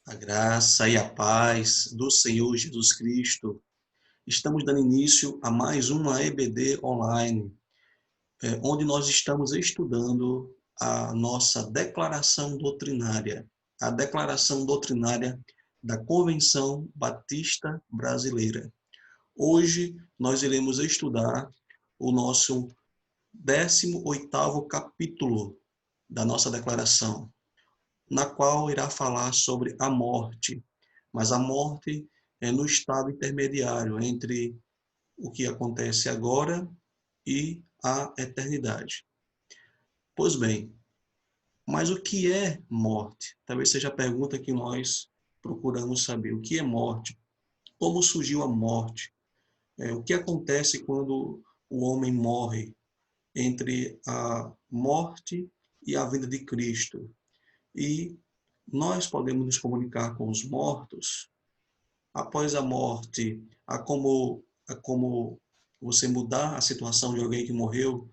A graça e a paz do Senhor Jesus Cristo. Estamos dando início a mais uma EBD online, onde nós estamos estudando a nossa declaração doutrinária, a declaração doutrinária da Convenção Batista Brasileira. Hoje nós iremos estudar o nosso 18º capítulo da nossa declaração, na qual irá falar sobre a morte, mas a morte é no estado intermediário entre o que acontece agora e a eternidade. Pois bem, mas o que é morte? Talvez seja a pergunta que nós procuramos saber. O que é morte? Como surgiu a morte? O que acontece quando o homem morre entre a morte e a vinda de Cristo? E nós podemos nos comunicar com os mortos? Após a morte, há como você mudar a situação de alguém que morreu,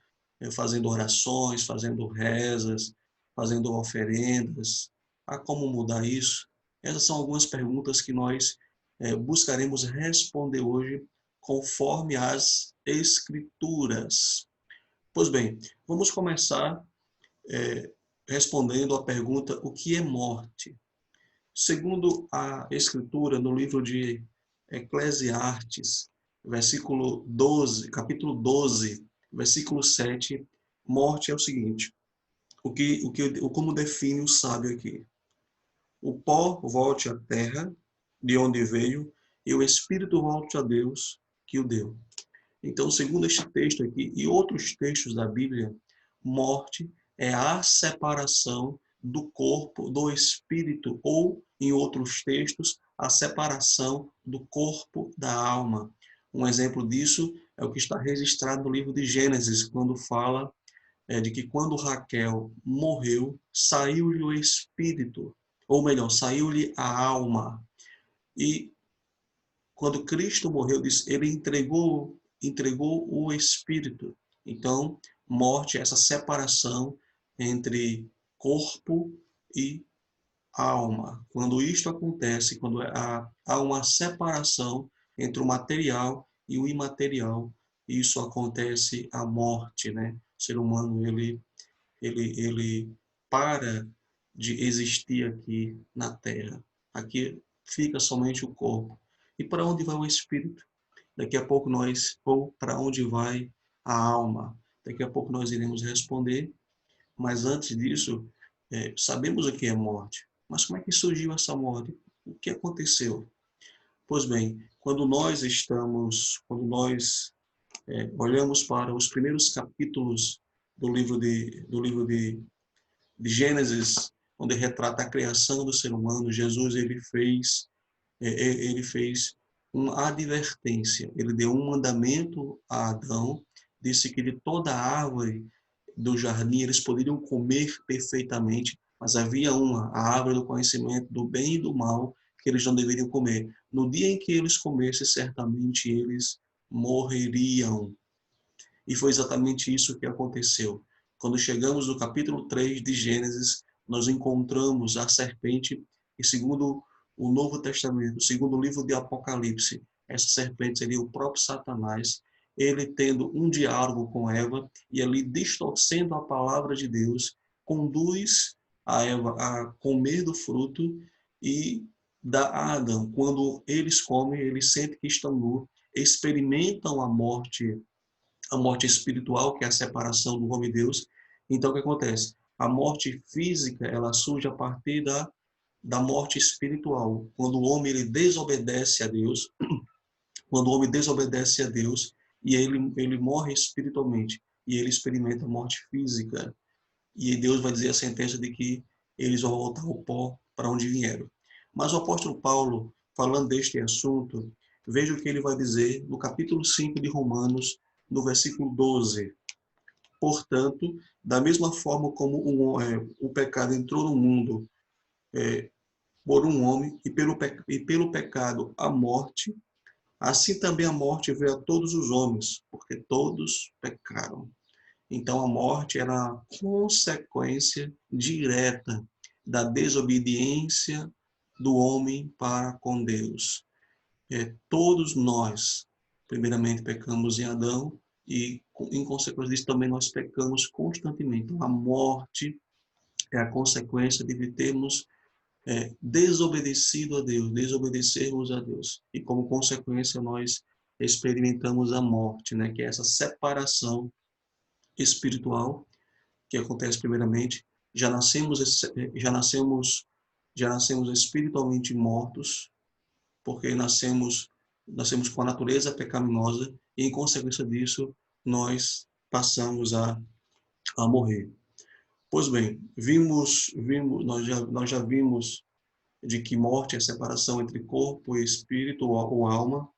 fazendo orações, fazendo rezas, fazendo oferendas. Há como mudar isso? Essas são algumas perguntas que nós buscaremos responder hoje conforme as Escrituras. Pois bem, vamos começar respondendo a pergunta: o que é morte? Segundo a Escritura, no livro de Eclesiastes, versículo 12, capítulo 12, versículo 7, morte é o seguinte: como define o sábio aqui? O pó volte à terra, de onde veio, e o espírito volte a Deus, que o deu. Então, segundo este texto aqui e outros textos da Bíblia, morte é a separação do corpo do espírito, ou, em outros textos, a separação do corpo da alma. Um exemplo disso é o que está registrado no livro de Gênesis, quando fala de que quando Raquel morreu, saiu-lhe o espírito, ou melhor, saiu-lhe a alma. E quando Cristo morreu, ele entregou o Espírito. Então, morte é essa separação entre corpo e alma. Quando isto acontece, quando há uma separação entre o material e o imaterial, isso acontece a morte, né? O ser humano, ele para de existir aqui na Terra. Aqui fica somente o corpo. E para onde vai o espírito? Daqui a pouco ou para onde vai a alma? Daqui a pouco nós iremos responder, mas antes disso, sabemos o que é morte. Mas como é que surgiu essa morte? O que aconteceu? Pois bem, quando nós olhamos para os primeiros capítulos do livro de Gênesis, onde retrata a criação do ser humano, Jesus ele fez uma advertência. Ele deu um mandamento a Adão, disse que de toda a árvore do jardim eles poderiam comer perfeitamente, mas havia a árvore do conhecimento do bem e do mal, que eles não deveriam comer. No dia em que eles comessem, certamente eles morreriam. E foi exatamente isso que aconteceu. Quando chegamos no capítulo 3 de Gênesis, nós encontramos a serpente, e segundo o Novo Testamento, segundo o livro de Apocalipse, essa serpente seria o próprio Satanás, ele tendo um diálogo com Eva, e ali distorcendo a palavra de Deus, conduz a Eva a comer do fruto e dá a Adão. Quando eles comem, eles sentem que estão nus, experimentam a morte espiritual, que é a separação do homem e Deus. Então, o que acontece? A morte física, ela surge a partir da morte espiritual. Quando o homem ele desobedece a Deus, quando o homem desobedece a Deus, e ele morre espiritualmente, e ele experimenta a morte física. E Deus vai dizer a sentença de que eles vão voltar ao pó para onde vieram. Mas o apóstolo Paulo, falando deste assunto, veja o que ele vai dizer no capítulo 5 de Romanos, no versículo 12. Portanto, da mesma forma como o pecado entrou no mundo por um homem e pelo pecado a morte, assim também a morte veio a todos os homens, porque todos pecaram. Então a morte era a consequência direta da desobediência do homem para com Deus. Todos nós, primeiramente, pecamos em Adão e, em consequência disso, também nós pecamos constantemente. A morte é a consequência de termos desobedecido a Deus, desobedecermos a Deus. E, como consequência, nós experimentamos a morte, né? Que é essa separação espiritual que acontece primeiramente. Já nascemos, já nascemos, já nascemos espiritualmente mortos, porque nascemos com a natureza pecaminosa e, em consequência disso, nós passamos a morrer. Pois bem, nós já vimos de que morte é a separação entre corpo e espírito ou alma.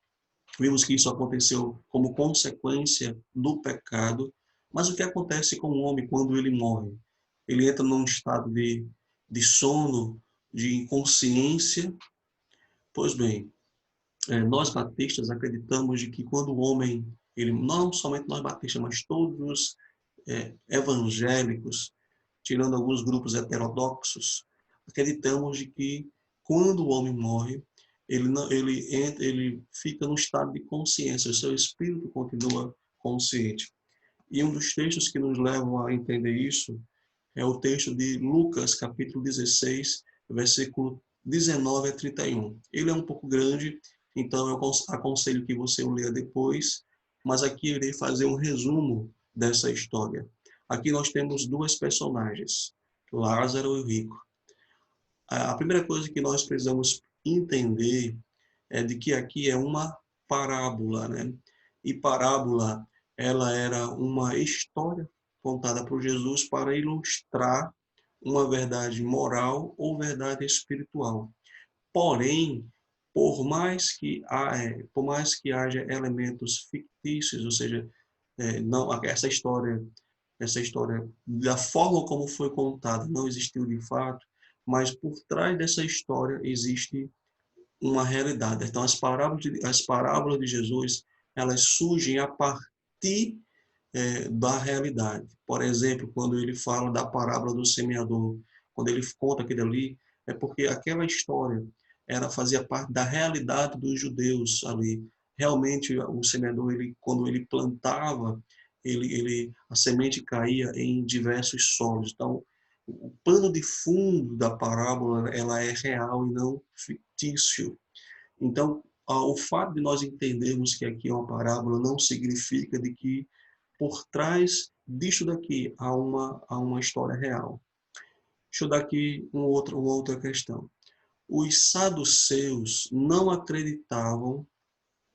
Vimos que isso aconteceu como consequência do pecado. Mas o que acontece com o homem quando ele morre? Ele entra num estado de sono, de inconsciência. Pois bem, nós batistas acreditamos de que quando o homem, ele, não somente nós batistas, mas todos os evangélicos, tirando alguns grupos heterodoxos, acreditamos de que quando o homem morre, ele fica no estado de consciência, o seu espírito continua consciente. E um dos textos que nos levam a entender isso é o texto de Lucas, capítulo 16, versículo 19 a 31. Ele é um pouco grande, então eu aconselho que você o leia depois, mas aqui irei fazer um resumo dessa história. Aqui nós temos duas personagens, Lázaro e o rico. A primeira coisa que nós precisamos entender é de que aqui é uma parábola, né? E parábola, ela era uma história contada por Jesus para ilustrar uma verdade moral ou verdade espiritual. Porém, por mais que haja elementos fictícios, ou seja, não essa história da forma como foi contada não existiu de fato, mas por trás dessa história existe uma realidade. Então, as parábolas de Jesus, elas surgem a partir da realidade. Por exemplo, quando ele fala da parábola do semeador, quando ele conta aquilo ali, é porque aquela história fazia parte da realidade dos judeus ali. Realmente, o semeador, quando ele plantava, a semente caía em diversos solos. Então, o pano de fundo da parábola, ela é real e não fictício. Então, o fato de nós entendermos que aqui é uma parábola não significa de que por trás disso daqui há uma história real. Deixa eu dar aqui uma outra questão. Os saduceus não acreditavam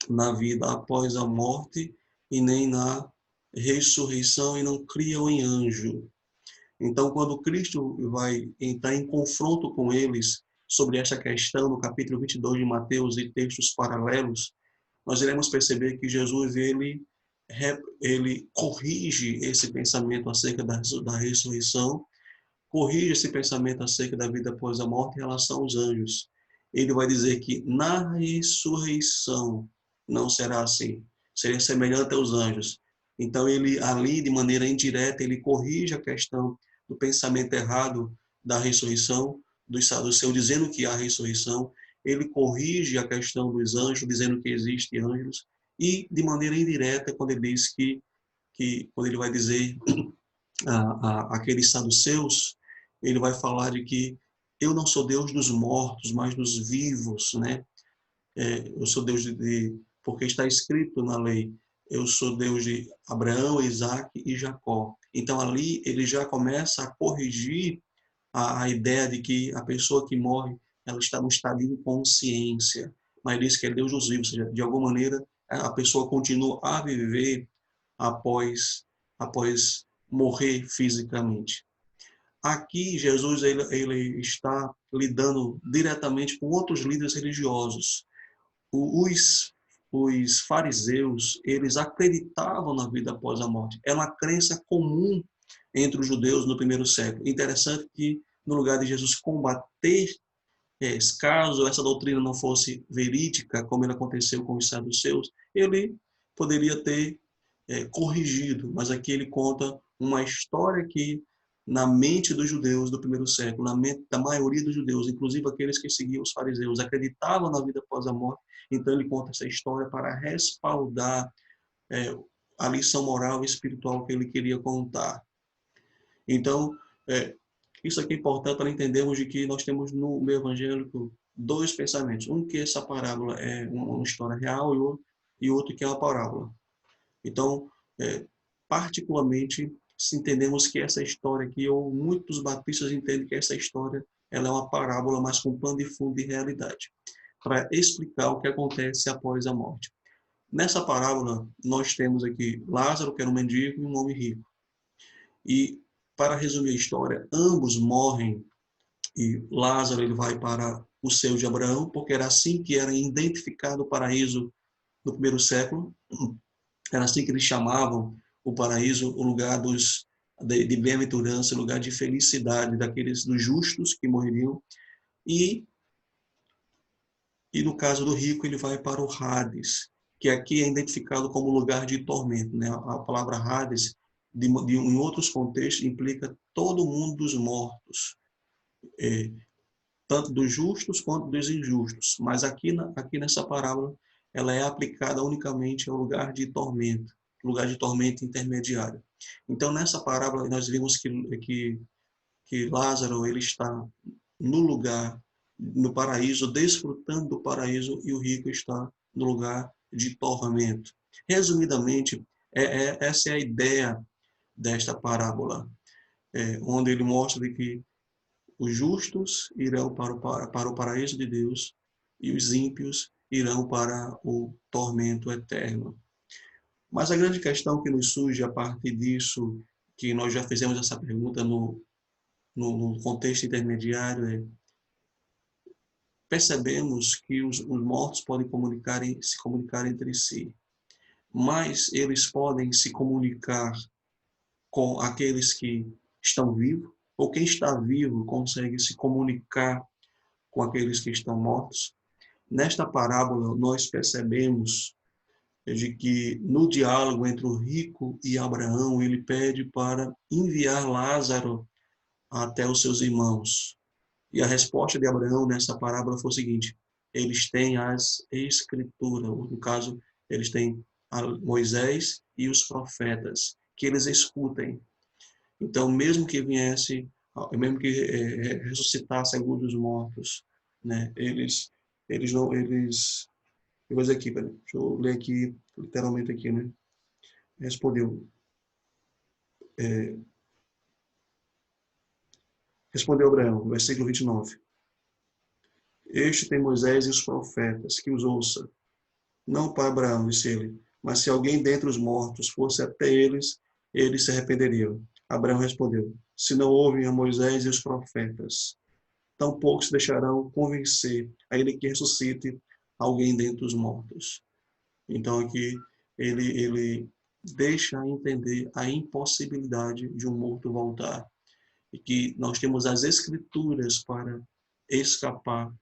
na vida após a morte e nem na ressurreição e não criam em anjo. Então, quando Cristo vai entrar em confronto com eles sobre esta questão, no capítulo 22 de Mateus e textos paralelos, nós iremos perceber que Jesus ele corrige esse pensamento acerca da ressurreição, corrige esse pensamento acerca da vida após a morte em relação aos anjos. Ele vai dizer que na ressurreição não será assim, seria semelhante aos anjos. Então, ele ali, de maneira indireta, ele corrige a questão do pensamento errado da ressurreição, dos saduceus, dizendo que há ressurreição. Ele corrige a questão dos anjos, dizendo que existem anjos. E, de maneira indireta, quando ele diz quando ele vai dizer aqueles saduceus, ele vai falar de que eu não sou Deus dos mortos, mas dos vivos, né? Eu sou Deus porque está escrito na lei, eu sou Deus de Abraão, Isaac e Jacó. Então ali ele já começa a corrigir a ideia de que a pessoa que morre, ela está num estado de inconsciência, mas ele diz que é Deus dos vivos, ou seja, de alguma maneira a pessoa continua a viver após morrer fisicamente. Aqui Jesus ele está lidando diretamente com outros líderes religiosos. Os, os fariseus, eles acreditavam na vida após a morte. É uma crença comum entre os judeus no primeiro século. Interessante que, no lugar de Jesus combater, caso essa doutrina não fosse verídica, como ele aconteceu com os saduceus, ele poderia ter corrigido, mas aqui ele conta uma história que na mente dos judeus do primeiro século, na mente da maioria dos judeus, inclusive aqueles que seguiam os fariseus, acreditavam na vida após a morte. Então ele conta essa história para respaldar a lição moral e espiritual que ele queria contar. Então, isso aqui é importante para entendermos de que nós temos no meio evangélico dois pensamentos. Um que essa parábola é uma história real e outro que é uma parábola. Então, particularmente, se entendemos que essa história aqui, ou muitos batistas entendem que essa história ela é uma parábola, mas com pano de fundo de realidade, para explicar o que acontece após a morte. Nessa parábola, nós temos aqui Lázaro, que era um mendigo, e um homem rico. E, para resumir a história, ambos morrem, e Lázaro ele vai para o seio de Abraão, porque era assim que era identificado o paraíso no primeiro século. Era assim que eles chamavam o paraíso, o lugar de bem-aventurança, o lugar de felicidade dos justos que morreriam. E no caso do rico, ele vai para o Hades, que aqui é identificado como lugar de tormento, né? A palavra Hades, em outros contextos, implica todo o mundo dos mortos, tanto dos justos quanto dos injustos. Mas aqui nessa parábola, ela é aplicada unicamente ao lugar de tormento intermediário. Então, nessa parábola, nós vimos que Lázaro ele está no lugar, no paraíso, desfrutando do paraíso, e o rico está no lugar de tormento. Resumidamente, essa é a ideia desta parábola, onde ele mostra que os justos irão para o paraíso de Deus e os ímpios irão para o tormento eterno. Mas a grande questão que nos surge a partir disso, que nós já fizemos essa pergunta no contexto intermediário, percebemos que os mortos podem se comunicar entre si, mas eles podem se comunicar com aqueles que estão vivos, ou quem está vivo consegue se comunicar com aqueles que estão mortos. Nesta parábola, nós percebemos de que no diálogo entre o rico e Abraão, ele pede para enviar Lázaro até os seus irmãos. E a resposta de Abraão nessa parábola foi o seguinte: eles têm as escrituras, no caso, eles têm Moisés e os profetas, que eles escutem. Então, mesmo que ressuscitasse alguns dos mortos, né, eu vou dizer aqui, deixa eu ler aqui, literalmente aqui, né? Respondeu, respondeu Abraão, versículo 29. Este tem Moisés e os profetas, que os ouça. Não para Abraão, disse ele, mas se alguém dentre os mortos fosse até eles, eles se arrependeriam. Abraão respondeu, se não ouvem a Moisés e os profetas, tampouco se deixarão convencer a ele que ressuscite alguém dentre os mortos. Então aqui ele deixa entender a impossibilidade de um morto voltar, e que nós temos as escrituras para escapar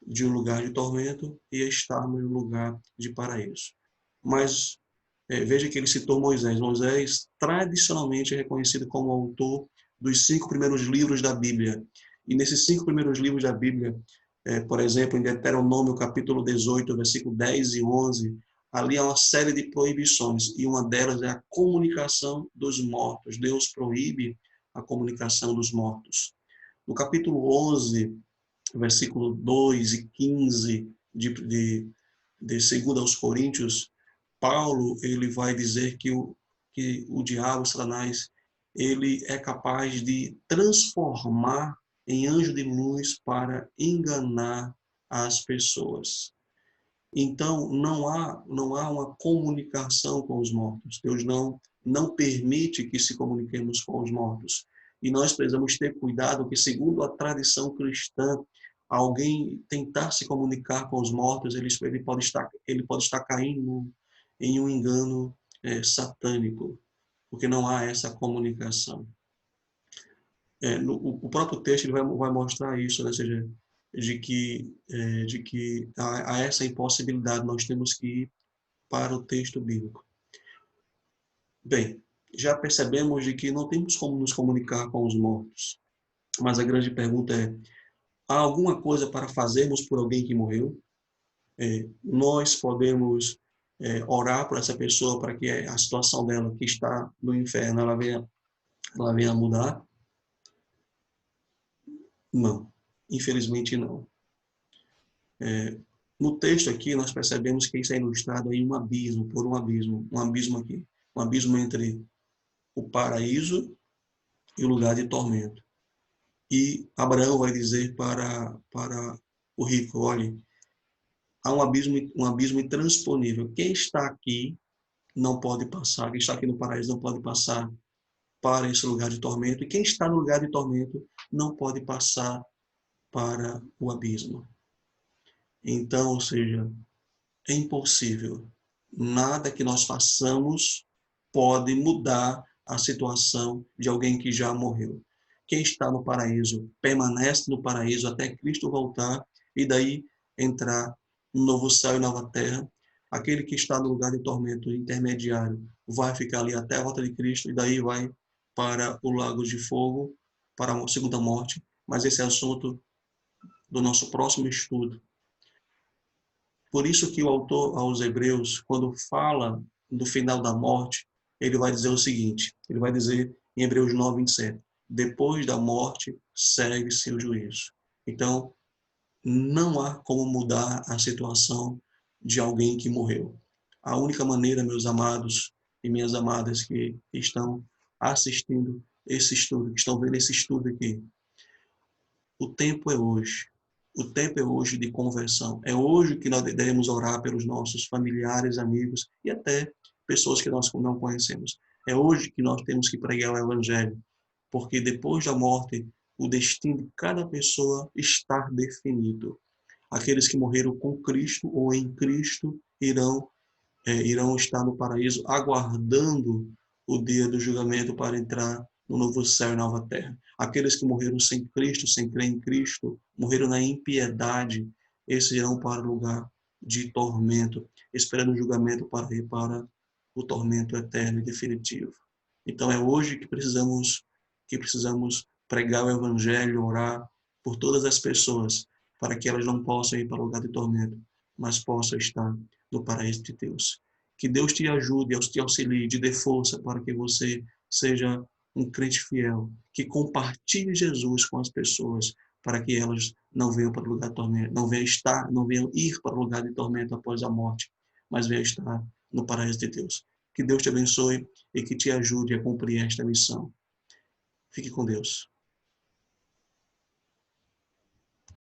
de um lugar de tormento e estarmos no lugar de paraíso. Mas veja que ele citou Moisés. Moisés tradicionalmente é reconhecido como autor dos 5 primeiros livros da Bíblia. E nesses 5 primeiros livros da Bíblia, por exemplo, em Deuteronômio capítulo 18, versículo 10 e 11, ali há uma série de proibições, e uma delas é a comunicação dos mortos. Deus proíbe a comunicação dos mortos. No capítulo 11, versículo 2 e 15 de 2 aos Coríntios, Paulo ele vai dizer que o diabo, Satanás, ele é capaz de transformar em anjo de luz para enganar as pessoas. Então, não há uma comunicação com os mortos. Deus não permite que se comuniquemos com os mortos. E nós precisamos ter cuidado que, segundo a tradição cristã, alguém tentar se comunicar com os mortos, ele pode estar caindo em um engano satânico, porque não há essa comunicação. O próprio texto ele vai mostrar isso, né? Ou seja, de que há essa impossibilidade, nós temos que ir para o texto bíblico. Bem, Já percebemos de que não temos como nos comunicar com os mortos. Mas a grande pergunta é: há alguma coisa para fazermos por alguém que morreu? Nós podemos orar por essa pessoa para que a situação dela que está no inferno ela venha a mudar? Não, infelizmente não. No texto aqui nós percebemos que isso é ilustrado em um abismo, por um abismo aqui, um abismo entre o paraíso e o lugar de tormento. E Abraão vai dizer para o rico: olhe, há um abismo intransponível. Quem está aqui não pode passar, quem está aqui no paraíso não pode passar para esse lugar de tormento, e quem está no lugar de tormento não pode passar para o abismo. Então, ou seja, é impossível. Nada que nós façamos pode mudar a situação de alguém que já morreu. Quem está no paraíso permanece no paraíso até Cristo voltar e daí entrar no novo céu e nova terra. Aquele que está no lugar de tormento intermediário vai ficar ali até a volta de Cristo e daí vai para o lago de fogo, para a segunda morte. Mas esse é assunto do nosso próximo estudo. Por isso que o autor aos Hebreus, quando fala do final da morte, ele vai dizer o seguinte, ele vai dizer em Hebreus 9, 27, depois da morte segue-se o juízo. Então, não há como mudar a situação de alguém que morreu. A única maneira, meus amados e minhas amadas que estão assistindo esse estudo, que estão vendo esse estudo aqui, o tempo é hoje. O tempo é hoje de conversão. É hoje que nós devemos orar pelos nossos familiares, amigos e até pessoas que nós não conhecemos. É hoje que nós temos que pregar o Evangelho, porque depois da morte, o destino de cada pessoa está definido. Aqueles que morreram com Cristo ou em Cristo irão estar no paraíso aguardando o dia do julgamento para entrar no novo céu e nova terra. Aqueles que morreram sem Cristo, sem crer em Cristo, morreram na impiedade, esses irão para o lugar de tormento, esperando o julgamento para ir para o tormento eterno e definitivo. Então é hoje que precisamos pregar o evangelho, orar por todas as pessoas, para que elas não possam ir para o lugar de tormento, mas possam estar no paraíso de Deus. Que Deus te ajude, te auxilie, te dê força para que você seja um crente fiel, que compartilhe Jesus com as pessoas, para que elas não venham para o lugar de tormento, não venham ir para o lugar de tormento após a morte, mas venham estar no paraíso de Deus. Que Deus te abençoe e que te ajude a cumprir esta missão. Fique com Deus.